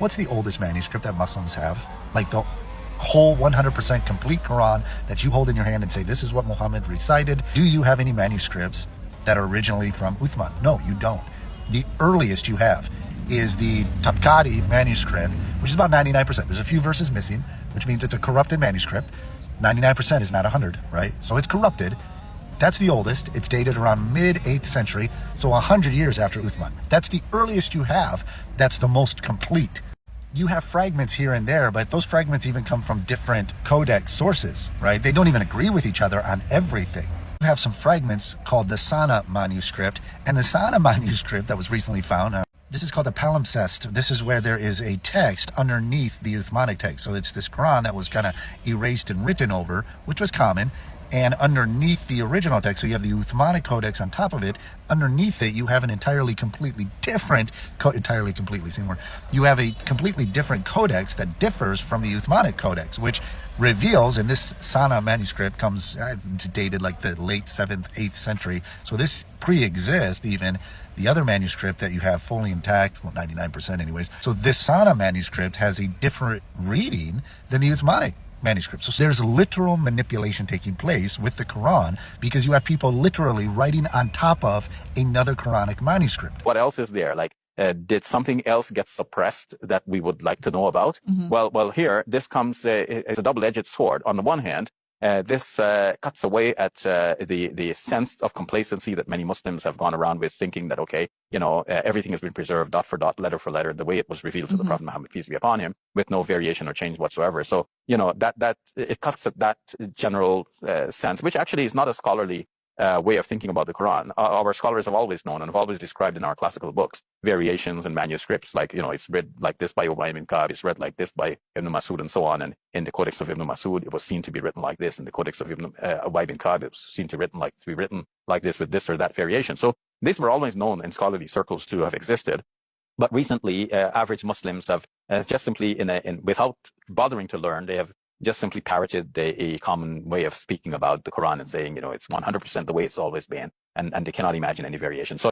What's the oldest manuscript that Muslims have? Like the whole 100% complete Quran that you hold in your hand and say, this is what Muhammad recited. Do you have any manuscripts that are originally from Uthman? No, you don't. The earliest you have is the Tabqati manuscript, which is about 99%. There's a few verses missing, which means it's a corrupted manuscript. 99% is not 100, right? So it's corrupted. That's the oldest. It's dated around mid-8th century, so 100 years after Uthman. That's the earliest you have. That's the most complete. You have fragments here and there, but those fragments even come from different codex sources, right? They don't even agree with each other on everything. You have some fragments called the Sana manuscript, and the Sana manuscript that was recently found, this is called a palimpsest. This is where there is a text underneath the Uthmanic text. So it's this Quran that was kind of erased and written over, which was common. And underneath the original text, so you have the Uthmanic Codex on top of it. Underneath it, you have an completely different You have a completely different codex that differs from the Uthmanic Codex, which reveals, and this Sana manuscript comes, it's dated like the late 7th, 8th century. So this pre-exists even the other manuscript that you have fully intact, well, 99% anyways. So this Sana manuscript has a different reading than the Uthmanic manuscript. So there's literal manipulation taking place with the Quran because you have people literally writing on top of another Quranic manuscript. What else is there? Like, did something else get suppressed that we would like to know about? Mm-hmm. Well, here, this comes, it's a double-edged sword. On the one hand, this cuts away at the sense of complacency that many Muslims have gone around with, thinking that, okay, everything has been preserved dot for dot, letter for letter, the way it was revealed to the Prophet Muhammad, peace be upon him, with no variation or change whatsoever. So, that it cuts at that general sense, which actually is not a scholarly way of thinking about the Quran. Our scholars have always known and have always described in our classical books variations and manuscripts, like, it's read like this by Ubay ibn Ka'b, it's read like this by Ibn Masud, and so on. And in the Codex of Ibn Masud, it was seen to be written like this. In the Codex of Ubay ibn Ka'b, it was seen to be written like this with this or that variation. So these were always known in scholarly circles to have existed. But recently, average Muslims have just simply, without bothering to learn, they have just simply parroted a common way of speaking about the Quran and saying, it's 100% the way it's always been, and they cannot imagine any variation. So